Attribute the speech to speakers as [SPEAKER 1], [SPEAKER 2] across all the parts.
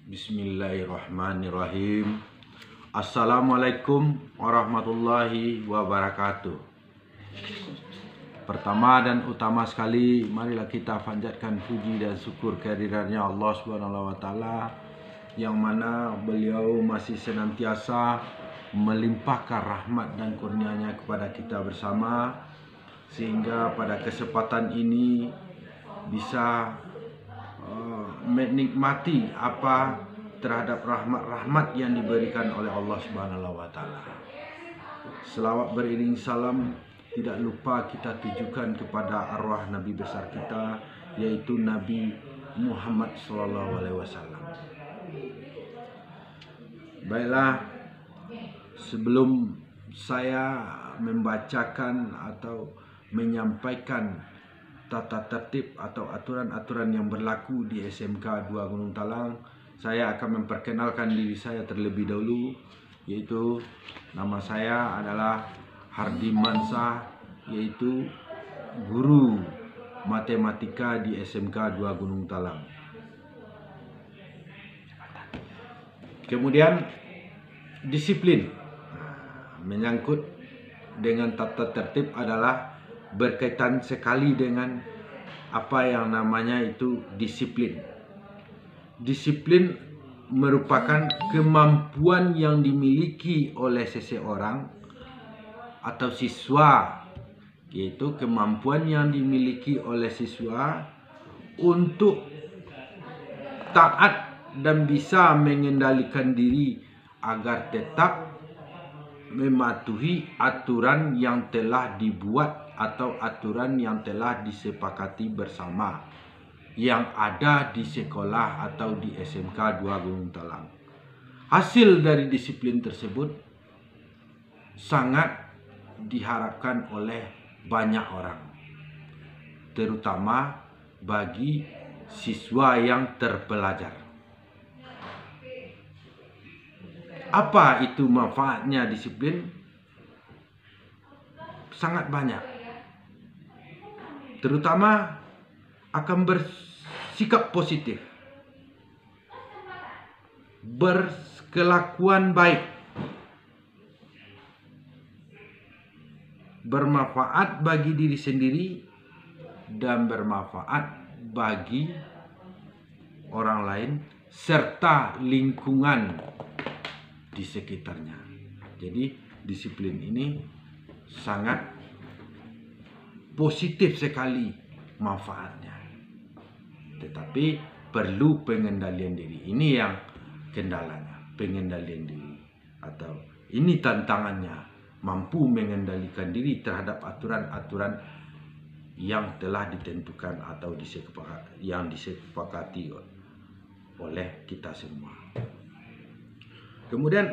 [SPEAKER 1] Bismillahirrahmanirrahim. Assalamualaikum warahmatullahi wabarakatuh. Pertama dan utama sekali, marilah kita panjatkan puji dan syukur kehadirannya Allah Subhanahu wa taala, yang mana beliau masih senantiasa melimpahkan rahmat dan kurnia-Nya kepada kita bersama, sehingga pada kesempatan ini bisa menikmati apa terhadap rahmat-rahmat yang diberikan oleh Allah Subhanahu wa taala. Selawat beriring salam tidak lupa kita tujukan kepada arwah Nabi besar kita, yaitu Nabi Muhammad SAW. Baiklah, sebelum saya membacakan atau menyampaikan tata tertib atau aturan-aturan yang berlaku di SMK 2 Gunung Talang, saya akan memperkenalkan diri saya terlebih dahulu, yaitu nama saya adalah Hardi Mansah, yaitu guru matematika di SMK 2 Gunung Talang. Kemudian disiplin, menyangkut dengan tata tertib adalah berkaitan sekali dengan apa yang namanya itu disiplin. Disiplin merupakan kemampuan yang dimiliki oleh seseorang atau siswa, yaitu kemampuan yang dimiliki oleh siswa untuk taat dan bisa mengendalikan diri agar tetap mematuhi aturan yang telah dibuat atau aturan yang telah disepakati bersama yang ada di sekolah atau di SMK 2 Gunung Talang. Hasil dari disiplin tersebut sangat diharapkan oleh banyak orang, terutama bagi siswa yang terpelajar. Apa itu manfaatnya disiplin? Sangat banyak. Terutama akan bersikap positif, berkelakuan baik, bermanfaat bagi diri sendiri dan bermanfaat bagi orang lain serta lingkungan di sekitarnya. Jadi disiplin ini sangat positif sekali manfaatnya, tetapi perlu pengendalian diri. Ini yang kendalanya, pengendalian diri, atau ini tantangannya, mampu mengendalikan diri terhadap aturan-aturan yang telah ditentukan atau yang disepakati oleh kita semua. Kemudian,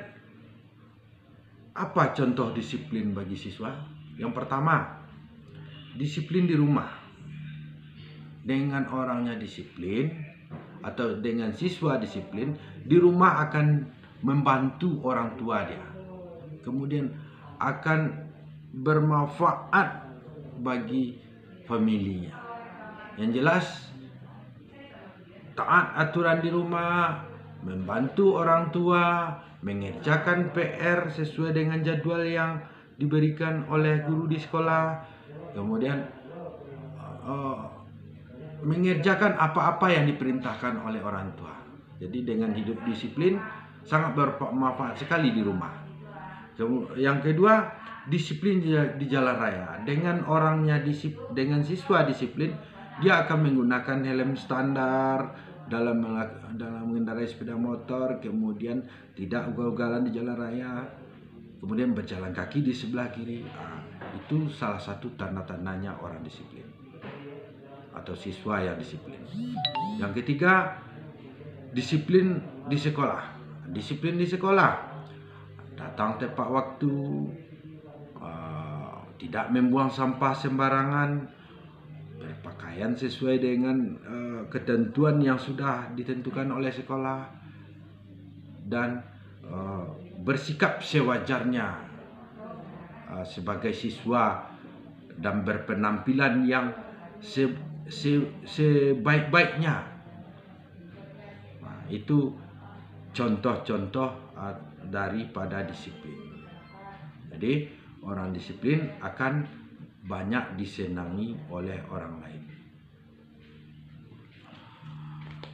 [SPEAKER 1] apa contoh disiplin bagi siswa? Yang pertama, disiplin di rumah. Dengan orangnya disiplin atau dengan siswa disiplin, di rumah akan membantu orang tua dia. Kemudian akan bermanfaat bagi familinya. Yang jelas, taat aturan di rumah, membantu orang tua, mengerjakan PR sesuai dengan jadwal yang diberikan oleh guru di sekolah, kemudian mengerjakan apa-apa yang diperintahkan oleh orang tua. Jadi dengan hidup disiplin sangat bermanfaat sekali di rumah. Yang kedua, disiplin di jalan raya. Dengan dengan siswa disiplin, dia akan menggunakan helm standar dalam mengendarai sepeda motor, kemudian tidak ugal-ugalan di jalan raya, kemudian berjalan kaki di sebelah kiri. Itu salah satu tanda-tandanya orang disiplin atau siswa yang disiplin. Yang ketiga, disiplin di sekolah. Disiplin di sekolah, datang tepat waktu, tidak membuang sampah sembarangan, berpakaian sesuai dengan ketentuan yang sudah ditentukan oleh sekolah, dan bersikap sewajarnya sebagai siswa dan berpenampilan yang sebaik-baiknya. Nah, itu contoh-contoh daripada disiplin. Jadi orang disiplin akan banyak disenangi oleh orang lain.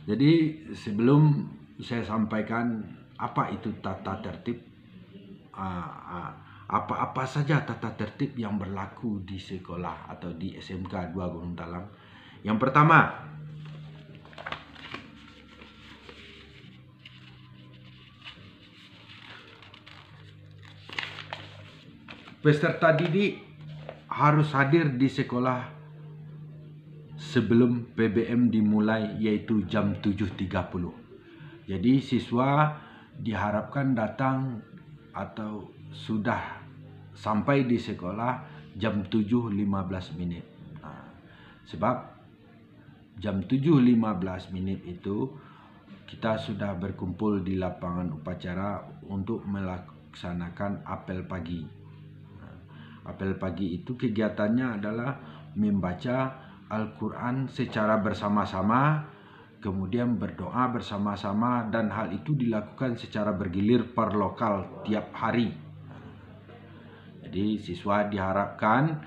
[SPEAKER 1] Jadi sebelum saya sampaikan apa itu tata tertib, apa saja tata tertib yang berlaku di sekolah atau di SMK 2 Gunung Talang. Yang pertama, peserta didik harus hadir di sekolah sebelum PBM dimulai, yaitu jam 7.30. Jadi siswa diharapkan datang atau sudah sampai di sekolah jam 7.15 menit. Sebab jam 7.15 menit itu kita sudah berkumpul di lapangan upacara untuk melaksanakan apel pagi. Apel pagi itu kegiatannya adalah membaca Al-Quran secara bersama-sama, kemudian berdoa bersama-sama, dan hal itu dilakukan secara bergilir per lokal tiap hari. Jadi siswa diharapkan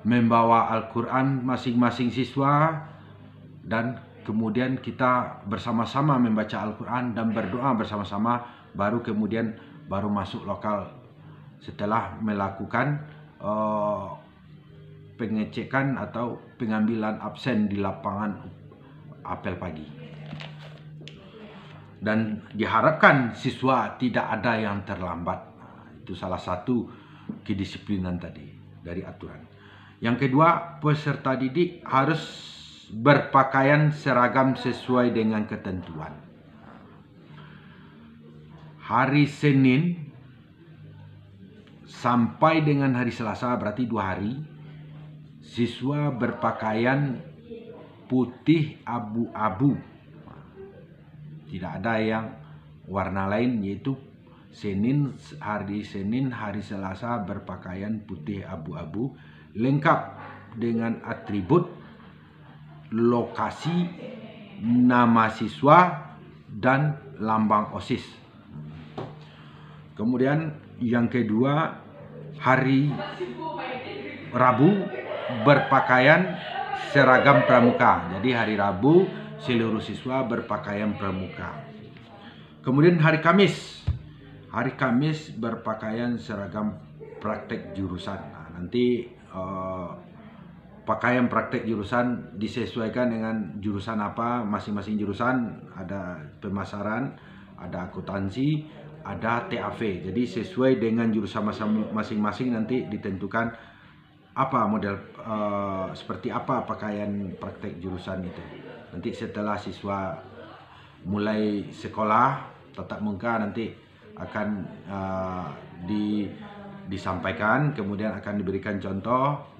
[SPEAKER 1] membawa Al-Quran masing-masing siswa, dan kemudian kita bersama-sama membaca Al-Quran dan berdoa bersama-sama, baru masuk lokal setelah melakukan pengecekan atau pengambilan absen di lapangan apel pagi. Dan diharapkan siswa tidak ada yang terlambat. Itu salah satu kedisiplinan tadi dari aturan. Yang kedua, peserta didik harus berpakaian seragam sesuai dengan ketentuan. Hari Senin sampai dengan hari Selasa, berarti 2 hari, siswa berpakaian putih abu-abu. Tidak ada yang warna lain, yaitu hari Senin, hari Selasa berpakaian putih abu-abu, lengkap dengan atribut, lokasi, nama siswa, dan lambang OSIS. Kemudian yang kedua, hari Rabu berpakaian seragam pramuka. Jadi hari Rabu seluruh siswa berpakaian pramuka. Kemudian hari Kamis berpakaian seragam praktek jurusan. Nah, nanti pakaian praktek jurusan disesuaikan dengan jurusan apa, masing-masing jurusan ada pemasaran, ada akuntansi, ada TAV. Jadi sesuai dengan jurusan masing-masing nanti ditentukan apa model seperti apa pakaian praktek jurusan itu. Nanti setelah siswa mulai sekolah tatap muka nanti akan disampaikan, kemudian akan diberikan contoh,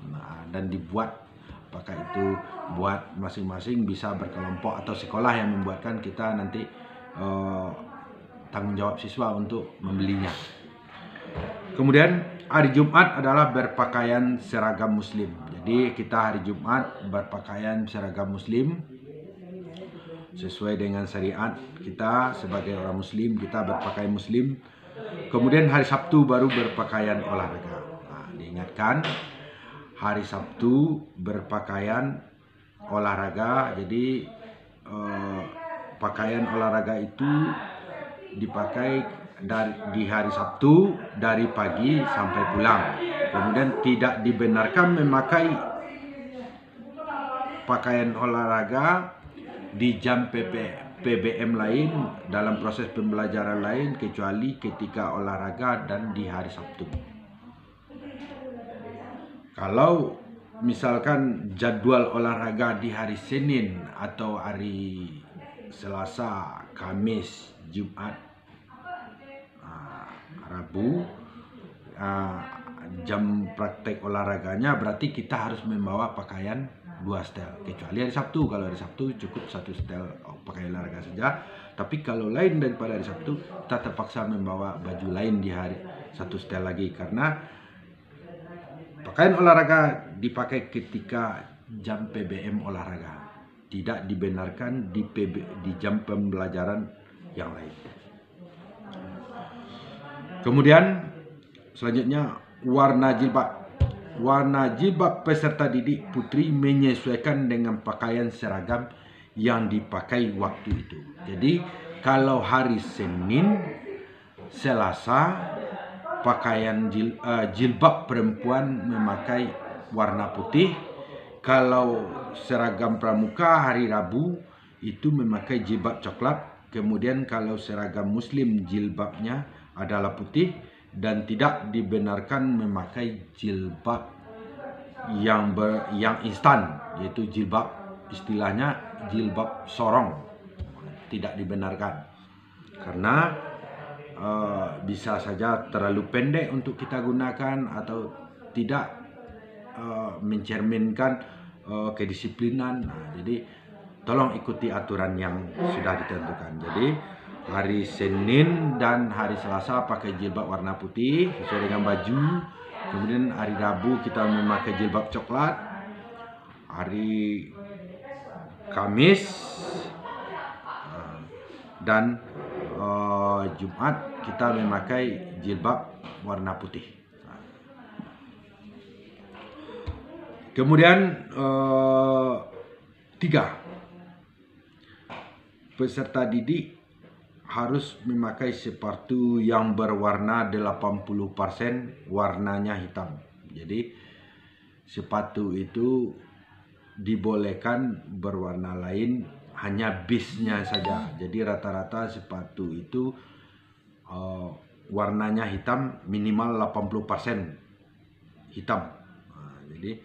[SPEAKER 1] dan dibuat. Apakah itu buat masing-masing, bisa berkelompok, atau sekolah yang membuatkan, kita nanti tanggung jawab siswa untuk membelinya. Kemudian hari Jumat adalah berpakaian seragam muslim. Jadi kita hari Jumat berpakaian seragam muslim sesuai dengan syariat kita sebagai orang muslim, kita berpakaian muslim. Kemudian hari Sabtu baru berpakaian olahraga. Nah, diingatkan hari Sabtu berpakaian olahraga. Jadi pakaian olahraga itu dipakai di hari Sabtu dari pagi sampai pulang. Kemudian tidak dibenarkan memakai pakaian olahraga di jam PBM lain, dalam proses pembelajaran lain, kecuali ketika olahraga dan di hari Sabtu. Kalau misalkan jadwal olahraga di hari Senin atau hari Selasa, Kamis, Jumat, Rabu, jam praktek olahraganya, berarti kita harus membawa pakaian 2 setel. Kecuali hari Sabtu. Kalau hari Sabtu cukup 1 setel pakaian olahraga saja. Tapi kalau lain daripada hari Sabtu, kita terpaksa membawa baju lain di hari 1 setel lagi. Karena pakaian olahraga dipakai ketika jam PBM olahraga. Tidak dibenarkan di jam pembelajaran yang lain. Kemudian selanjutnya warna jilbab. Warna jilbab peserta didik putri menyesuaikan dengan pakaian seragam yang dipakai waktu itu. Jadi kalau hari Senin, Selasa, pakaian jilbab perempuan memakai warna putih. Kalau seragam pramuka hari Rabu itu memakai jilbab coklat. Kemudian kalau seragam muslim jilbabnya adalah putih dan tidak dibenarkan memakai jilbab yang instan, yaitu jilbab, istilahnya jilbab sorong, tidak dibenarkan karena bisa saja terlalu pendek untuk kita gunakan atau tidak mencerminkan kedisiplinan. Jadi tolong ikuti aturan yang sudah ditentukan. Jadi hari Senin dan hari Selasa pakai jilbab warna putih sesuai dengan baju. Kemudian hari Rabu kita memakai jilbab coklat. Hari Kamis dan Jumat kita memakai jilbab warna putih. Kemudian 3. Peserta didik harus memakai sepatu yang berwarna 80% warnanya hitam. Jadi sepatu itu dibolehkan berwarna lain, hanya bisnya saja. Jadi rata-rata sepatu itu warnanya hitam, minimal 80% hitam. Jadi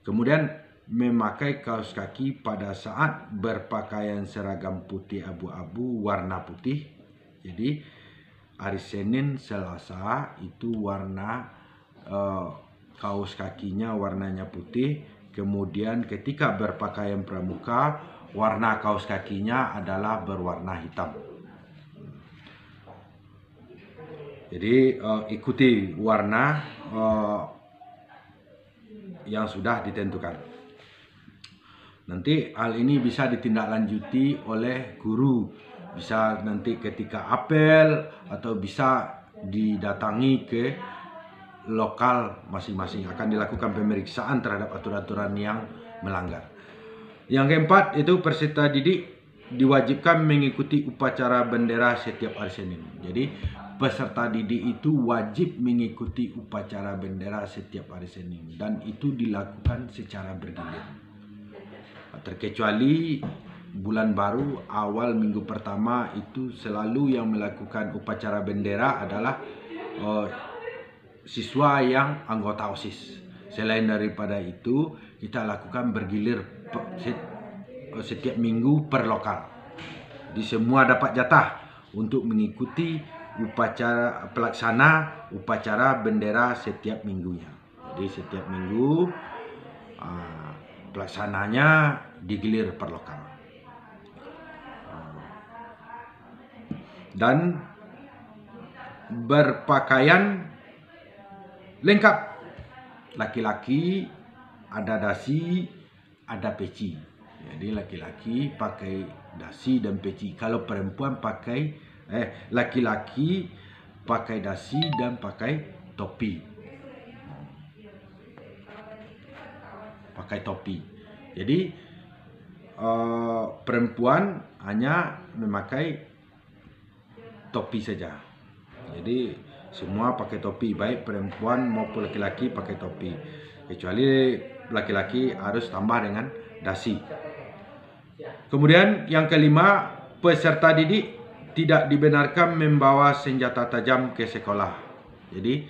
[SPEAKER 1] kemudian memakai kaos kaki pada saat berpakaian seragam putih abu-abu warna putih. Jadi hari Senin, Selasa itu warna kaos kakinya warnanya putih. Kemudian ketika berpakaian pramuka, warna kaos kakinya adalah berwarna hitam. Jadi ikuti warna yang sudah ditentukan. Nanti hal ini bisa ditindaklanjuti oleh guru. Bisa nanti ketika apel atau bisa didatangi ke lokal masing-masing. Akan dilakukan pemeriksaan terhadap aturan-aturan yang melanggar. Yang keempat itu peserta didik diwajibkan mengikuti upacara bendera setiap hari Senin. Jadi peserta didik itu wajib mengikuti upacara bendera setiap hari Senin. Dan itu dilakukan secara bergilir. Terkecuali bulan baru awal minggu pertama itu selalu yang melakukan upacara bendera adalah siswa yang anggota OSIS. Selain daripada itu kita lakukan bergilir setiap minggu per lokal. Jadi semua dapat jatah untuk mengikuti upacara pelaksana upacara bendera setiap minggunya. Jadi setiap minggu pelaksananya digilir per lokal. Dan berpakaian lengkap. Laki-laki ada dasi, ada peci. Jadi laki-laki pakai dasi dan peci. Kalau perempuan pakai laki-laki pakai dasi dan pakai topi. Pakai topi. Jadi perempuan hanya memakai topi saja. Jadi semua pakai topi, baik perempuan maupun laki-laki pakai topi. Kecuali laki-laki harus tambah dengan dasi. Kemudian yang kelima, peserta didik tidak dibenarkan membawa senjata tajam ke sekolah. Jadi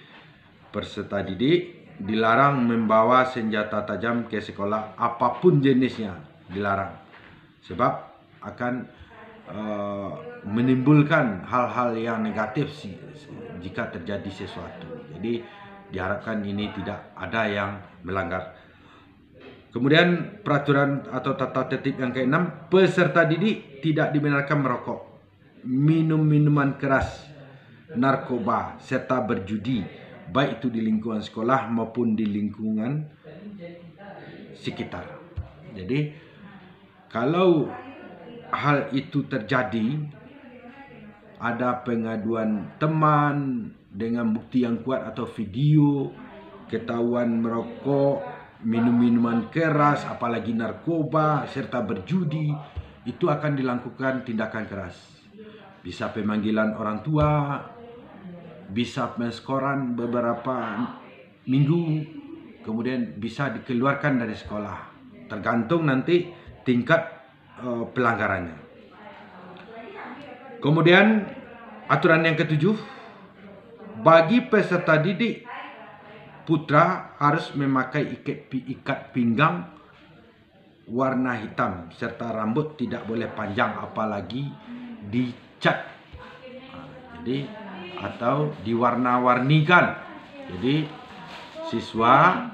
[SPEAKER 1] peserta didik dilarang membawa senjata tajam ke sekolah, apapun jenisnya dilarang, sebab akan menimbulkan hal-hal yang negatif jika terjadi sesuatu. Jadi diharapkan ini tidak ada yang melanggar. Kemudian peraturan atau tata tertib yang keenam, peserta didik tidak dibenarkan merokok, minum minuman keras, narkoba, serta berjudi, baik itu di lingkungan sekolah maupun di lingkungan sekitar. Jadi kalau hal itu terjadi, ada pengaduan teman dengan bukti yang kuat atau video, ketahuan merokok, minum minuman keras, apalagi narkoba, serta berjudi, itu akan dilakukan tindakan keras. Bisa pemanggilan orang tua, bisa penskoran beberapa minggu, kemudian bisa dikeluarkan dari sekolah. Tergantung nanti tingkat pelanggarannya. Kemudian aturan yang ketujuh, bagi peserta didik putra harus memakai ikat pinggang warna hitam serta rambut tidak boleh panjang apalagi dicat. Jadi atau diwarna-warnikan. Jadi siswa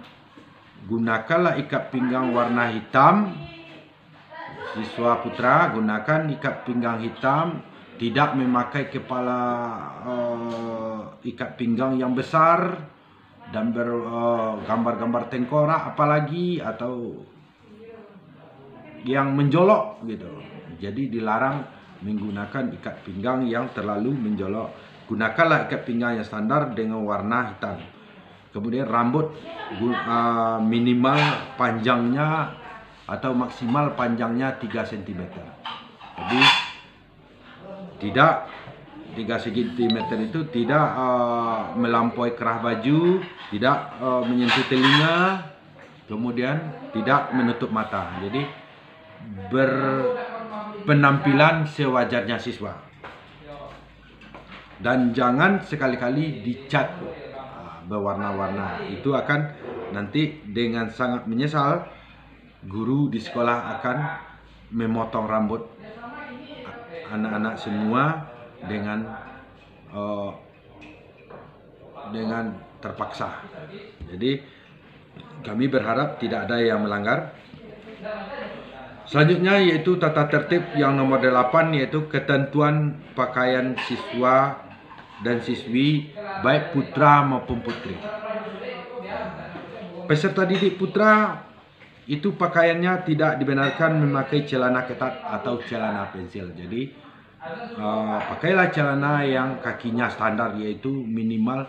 [SPEAKER 1] gunakanlah ikat pinggang warna hitam. Siswa putra gunakan ikat pinggang hitam, tidak memakai ikat pinggang yang besar dan bergambar-gambar tengkorak apalagi atau yang menjolok gitu. Jadi dilarang menggunakan ikat pinggang yang terlalu menjolok. Gunakanlah ikat pinggang yang standar dengan warna hitam. Kemudian rambut minimal panjangnya atau maksimal panjangnya 3 cm. Jadi tidak 3 cm itu tidak melampaui kerah baju, tidak menyentuh telinga, kemudian tidak menutup mata. Jadi berpenampilan sewajarnya siswa. Dan jangan sekali-kali dicat berwarna-warna. Itu akan nanti dengan sangat menyesal guru di sekolah akan memotong rambut anak-anak semua dengan terpaksa. Jadi kami berharap tidak ada yang melanggar. Selanjutnya yaitu tata tertib yang nomor 8, yaitu ketentuan pakaian siswa dan siswi baik putra maupun putri. Peserta didik putra itu pakaiannya tidak dibenarkan memakai celana ketat atau celana pensil. Jadi pakailah celana yang kakinya standar, yaitu minimal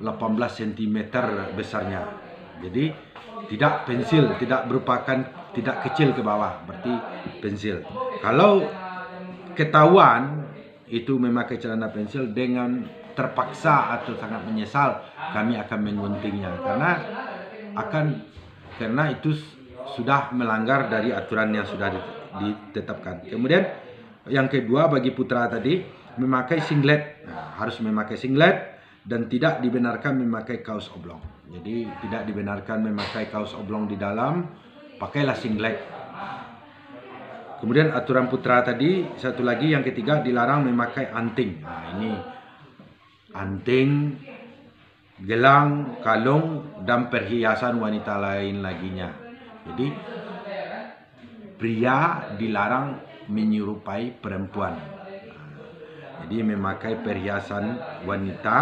[SPEAKER 1] 18 cm besarnya. Jadi tidak pensil, tidak kecil ke bawah, berarti pensil. Kalau ketahuan itu memakai celana pensil dengan terpaksa atau sangat menyesal, kami akan menguntingnya karena itu sudah melanggar dari aturan yang sudah ditetapkan. Kemudian yang kedua, bagi putra tadi memakai singlet, harus memakai singlet dan tidak dibenarkan memakai kaos oblong. Jadi tidak dibenarkan memakai kaos oblong di dalam, pakailah singlet. Kemudian aturan putra tadi, satu lagi yang ketiga, dilarang memakai anting. Nah, ini anting, gelang, kalung, dan perhiasan wanita lain laginya. Jadi pria dilarang menyerupai perempuan. Jadi memakai perhiasan wanita,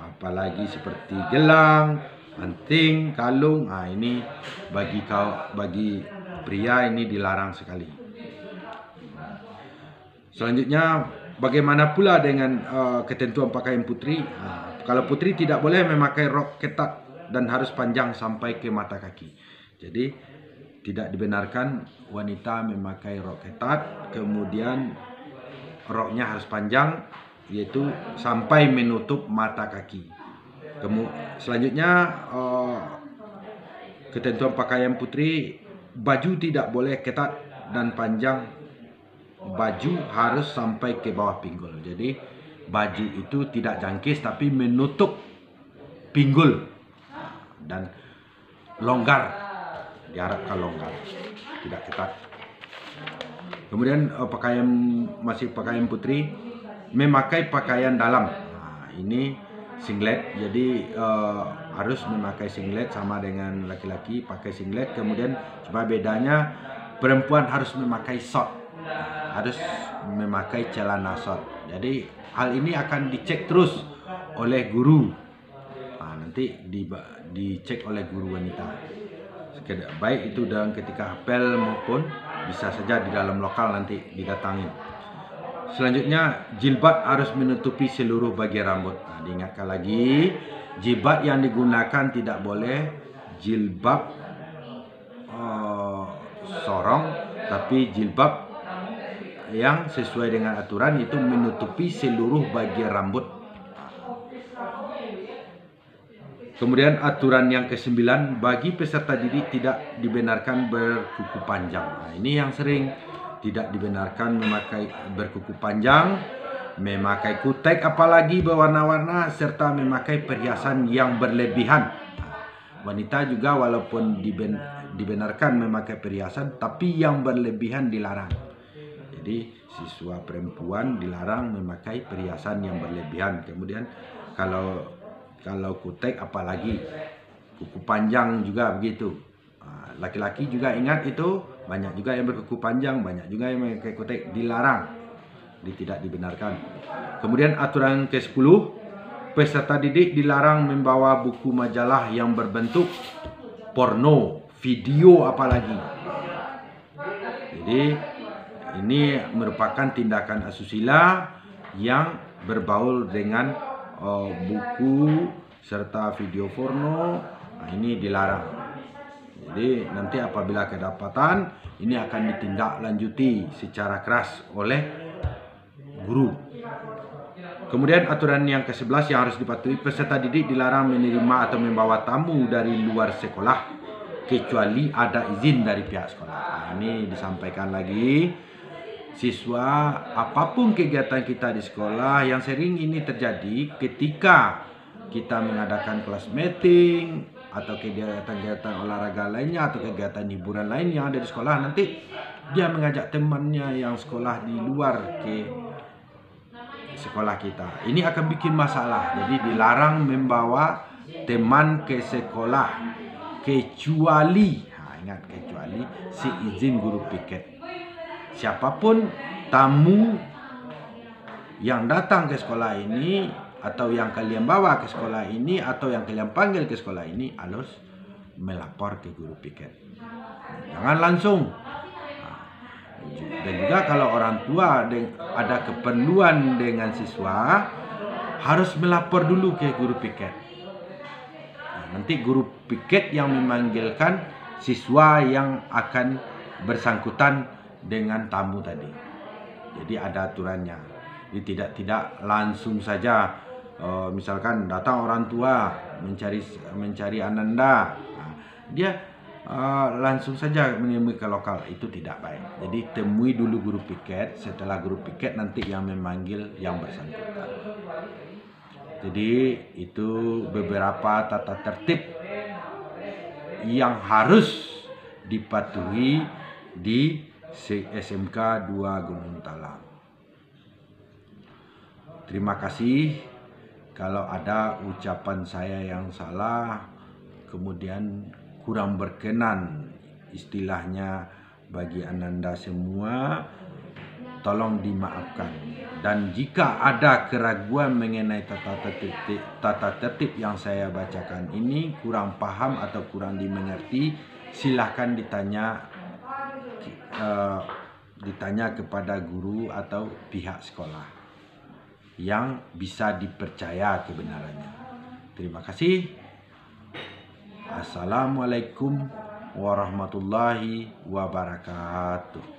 [SPEAKER 1] apalagi seperti gelang, anting, kalung. Nah, ini bagi pria ini dilarang sekali. Selanjutnya, bagaimana pula dengan ketentuan pakaian putri? Kalau putri tidak boleh memakai rok ketat dan harus panjang sampai ke mata kaki. Jadi tidak dibenarkan wanita memakai rok ketat, kemudian roknya harus panjang, yaitu sampai menutup mata kaki. Selanjutnya, ketentuan pakaian putri, baju tidak boleh ketat dan panjang. Baju harus sampai ke bawah pinggul. Jadi baju itu tidak jangkis tapi menutup pinggul dan longgar, diharapkan longgar, tidak ketat. Kemudian pakaian putri memakai pakaian dalam. Nah, ini singlet. Jadi harus memakai singlet sama dengan laki-laki pakai singlet. Kemudian cuma bedanya perempuan harus memakai short. Harus memakai celana short. Jadi hal ini akan dicek terus oleh guru. Nanti dicek oleh guru wanita. Baik itu dalam ketika apel maupun bisa saja di dalam lokal nanti didatangi. Selanjutnya, jilbab harus menutupi seluruh bagian rambut. Nah, diingatkan lagi, jilbab yang digunakan tidak boleh jilbab sorong, tapi jilbab yang sesuai dengan aturan itu menutupi seluruh bagian rambut. Kemudian aturan yang ke-9, bagi peserta didik tidak dibenarkan berkuku panjang. Nah, ini yang sering tidak dibenarkan memakai berkuku panjang, memakai kutek apalagi berwarna-warna, serta memakai perhiasan yang berlebihan. Wanita juga walaupun dibenarkan memakai perhiasan, tapi yang berlebihan dilarang. Jadi siswa perempuan dilarang memakai perhiasan yang berlebihan. Kemudian kalau kutek apalagi, kuku panjang juga begitu. Laki-laki juga ingat itu, banyak juga yang berkuku panjang, banyak juga yang memakai kutek, dilarang, tidak dibenarkan. Kemudian aturan ke-10, peserta didik dilarang membawa buku majalah yang berbentuk porno, video apalagi. Jadi ini merupakan tindakan asusila yang berbaur dengan buku serta video porno. Nah, ini dilarang. Jadi nanti apabila kedapatan, ini akan ditindaklanjuti secara keras oleh guru. Kemudian aturan yang ke-11 yang harus dipatuhi, peserta didik dilarang menerima atau membawa tamu dari luar sekolah kecuali ada izin dari pihak sekolah. Nah, ini disampaikan lagi, siswa, apapun kegiatan kita di sekolah, yang sering ini terjadi ketika kita mengadakan kelas meeting atau kegiatan-kegiatan olahraga lainnya atau kegiatan hiburan lain yang ada di sekolah, nanti dia mengajak temannya yang sekolah di luar ke sekolah kita. Ini akan bikin masalah. Jadi dilarang membawa teman ke sekolah kecuali, ingat, kecuali seizin guru piket. Siapapun tamu yang datang ke sekolah ini, atau yang kalian bawa ke sekolah ini, atau yang kalian panggil ke sekolah ini, harus melapor ke guru piket. Jangan langsung. Dan juga kalau orang tua ada keperluan dengan siswa, harus melapor dulu ke guru piket. Nanti guru piket yang memanggilkan siswa yang akan bersangkutan dengan tamu tadi. Jadi ada aturannya. Jadi tidak langsung saja. Misalkan datang orang tua mencari Ananda, dia langsung saja menemui ke lokal, itu tidak baik. Jadi temui dulu guru piket, setelah guru piket nanti yang memanggil yang bersangkutan. Jadi itu beberapa tata tertib yang harus dipatuhi di SMK 2 Gunung Talang. Terima kasih. Kalau ada ucapan saya yang salah, kemudian kurang berkenan istilahnya bagi Ananda semua, tolong dimaafkan. Dan jika ada keraguan mengenai tata tertib yang saya bacakan ini, kurang paham atau kurang dimengerti, silahkan ditanya kepada guru atau pihak sekolah yang bisa dipercaya kebenarannya. Terima kasih. Assalamualaikum warahmatullahi wabarakatuh.